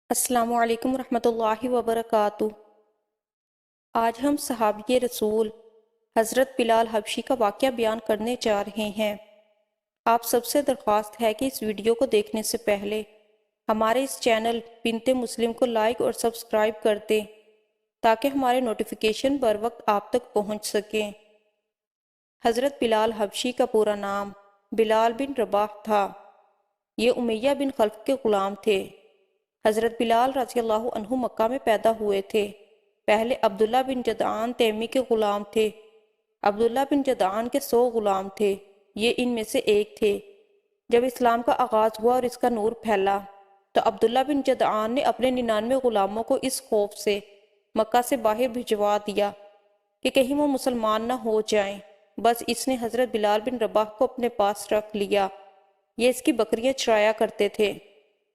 السلام علیکم ورحمۃ اللہ وبرکاتہ۔ آج ہم صحابی رسول حضرت بلال حبشی کا واقعہ بیان کرنے جا رہے ہیں۔ آپ سب سے درخواست ہے کہ اس ویڈیو کو دیکھنے سے پہلے ہمارے اس چینل بنت مسلم کو لائک اور سبسکرائب کر دیں تاکہ ہمارے نوٹیفیکیشن بر وقت آپ تک پہنچ سکیں۔ حضرت بلال حبشی کا پورا نام بلال بن رباح تھا۔ یہ امیہ بن خلف کے غلام تھے۔ حضرت بلال رضی اللہ عنہ مکہ میں پیدا ہوئے تھے۔ پہلے عبداللہ بن جدعان تیمی کے غلام تھے۔ عبداللہ بن جدعان کے 100 غلام تھے، یہ ان میں سے ایک تھے۔ جب اسلام کا آغاز ہوا اور اس کا نور پھیلا تو عبداللہ بن جدعان نے اپنے 99 غلاموں کو اس خوف سے مکہ سے باہر بھجوا دیا کہ کہیں وہ مسلمان نہ ہو جائیں۔ بس اس نے حضرت بلال بن رباح کو اپنے پاس رکھ لیا۔ یہ اس کی بکریاں چرایا کرتے تھے۔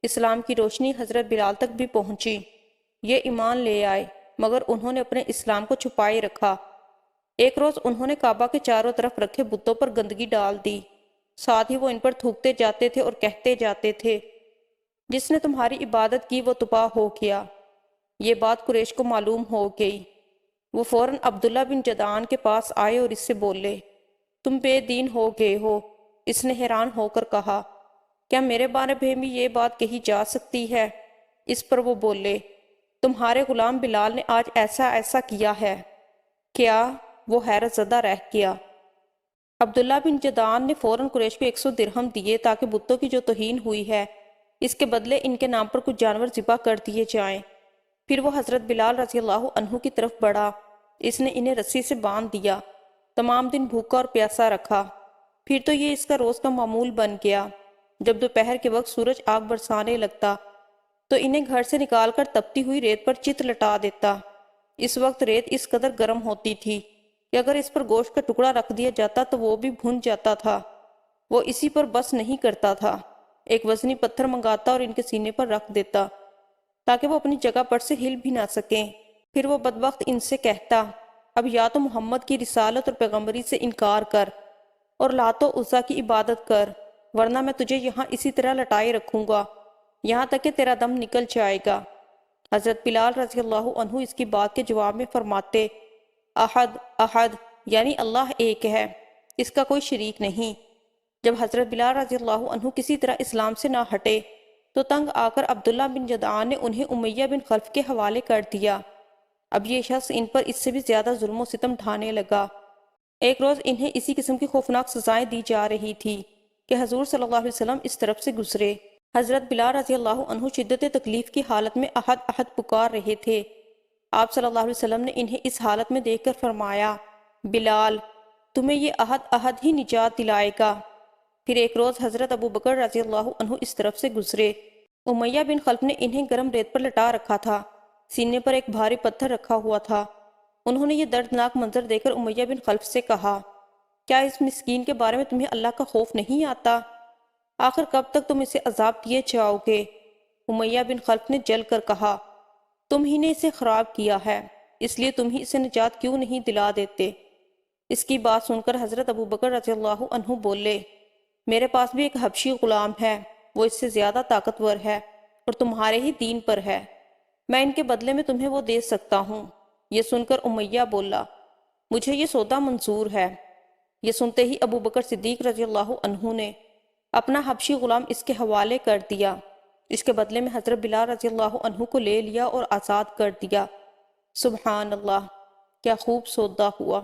اسلام کی روشنی حضرت بلال تک بھی پہنچی۔ یہ ایمان لے آئے مگر انہوں نے اپنے اسلام کو چھپائے رکھا۔ ایک روز انہوں نے کعبہ کے چاروں طرف رکھے بتوں پر گندگی ڈال دی، ساتھ ہی وہ ان پر تھوکتے جاتے تھے اور کہتے جاتے تھے، جس نے تمہاری عبادت کی وہ تباہ ہو گیا۔ یہ بات قریش کو معلوم ہو گئی۔ وہ فوراً عبداللہ بن جدعان کے پاس آئے اور اس سے بولے، تم بے دین ہو گئے ہو۔ اس نے حیران ہو کر کہا، کیا میرے بارے میں بھی یہ بات کہی جا سکتی ہے؟ اس پر وہ بولے، تمہارے غلام بلال نے آج ایسا ایسا کیا ہے۔ کیا؟ وہ حیرت زدہ رہ گیا۔ عبداللہ بن جدعان نے فوراً قریش کو 100 درہم دیے تاکہ بتوں کی جو توہین ہوئی ہے اس کے بدلے ان کے نام پر کچھ جانور ذبح کر دیے جائیں۔ پھر وہ حضرت بلال رضی اللہ عنہ کی طرف بڑھا۔ اس نے انہیں رسی سے باندھ دیا، تمام دن بھوکا اور پیاسا رکھا۔ پھر تو یہ اس کا روز کا معمول بن گیا۔ جب دوپہر کے وقت سورج آگ برسانے لگتا تو انہیں گھر سے نکال کر تپتی ہوئی ریت پر چت لٹا دیتا۔ اس وقت ریت اس قدر گرم ہوتی تھی کہ اگر اس پر گوشت کا ٹکڑا رکھ دیا جاتا تو وہ بھی بھن جاتا تھا۔ وہ اسی پر بس نہیں کرتا تھا، ایک وزنی پتھر منگاتا اور ان کے سینے پر رکھ دیتا تاکہ وہ اپنی جگہ پر سے ہل بھی نہ سکیں۔ پھر وہ بدبخت ان سے کہتا، اب یا تو محمد کی رسالت اور پیغمبری سے انکار کر اور لات و عزیٰ کی عبادت کر، ورنہ میں تجھے یہاں اسی طرح لٹائے رکھوں گا یہاں تک کہ تیرا دم نکل جائے گا۔ حضرت بلال رضی اللہ عنہ اس کی بات کے جواب میں فرماتے، احد احد، یعنی اللہ ایک ہے، اس کا کوئی شریک نہیں۔ جب حضرت بلال رضی اللہ عنہ کسی طرح اسلام سے نہ ہٹے تو تنگ آ کر عبداللہ بن جدعان نے انہیں امیہ بن خلف کے حوالے کر دیا۔ اب یہ شخص ان پر اس سے بھی زیادہ ظلم و ستم ڈھانے لگا۔ ایک روز انہیں اسی قسم کی خوفناک سزائیں دی جا رہی تھی کہ حضور صلی اللہ علیہ وسلم اس طرف سے گزرے۔ حضرت بلال رضی اللہ عنہ شدت تکلیف کی حالت میں احد احد پکار رہے تھے۔ آپ صلی اللہ علیہ وسلم نے انہیں اس حالت میں دیکھ کر فرمایا، بلال، تمہیں یہ احد احد ہی نجات دلائے گا۔ پھر ایک روز حضرت ابو بکر رضی اللہ عنہ اس طرف سے گزرے۔ امیہ بن خلف نے انہیں گرم ریت پر لٹا رکھا تھا، سینے پر ایک بھاری پتھر رکھا ہوا تھا۔ انہوں نے یہ دردناک منظر دیکھ کر امیہ بن خلف سے کہا، کیا اس مسکین کے بارے میں تمہیں اللہ کا خوف نہیں آتا؟ آخر کب تک تم اسے عذاب دیے جاؤ گے؟ امیہ بن خلف نے جل کر کہا، تم ہی نے اسے خراب کیا ہے، اس لیے تم ہی اسے نجات کیوں نہیں دلا دیتے؟ اس کی بات سن کر حضرت ابو بکر رضی اللہ عنہ بولے، میرے پاس بھی ایک حبشی غلام ہے، وہ اس سے زیادہ طاقتور ہے اور تمہارے ہی دین پر ہے، میں ان کے بدلے میں تمہیں وہ دے سکتا ہوں۔ یہ سن کر امیہ بولا، مجھے یہ سودا منظور ہے۔ یہ سنتے ہی ابو بکر صدیق رضی اللہ عنہ نے اپنا حبشی غلام اس کے حوالے کر دیا۔ اس کے بدلے میں حضرت بلال رضی اللہ عنہ کو لے لیا اور آزاد کر دیا۔ سبحان اللہ، کیا خوب سودا ہوا۔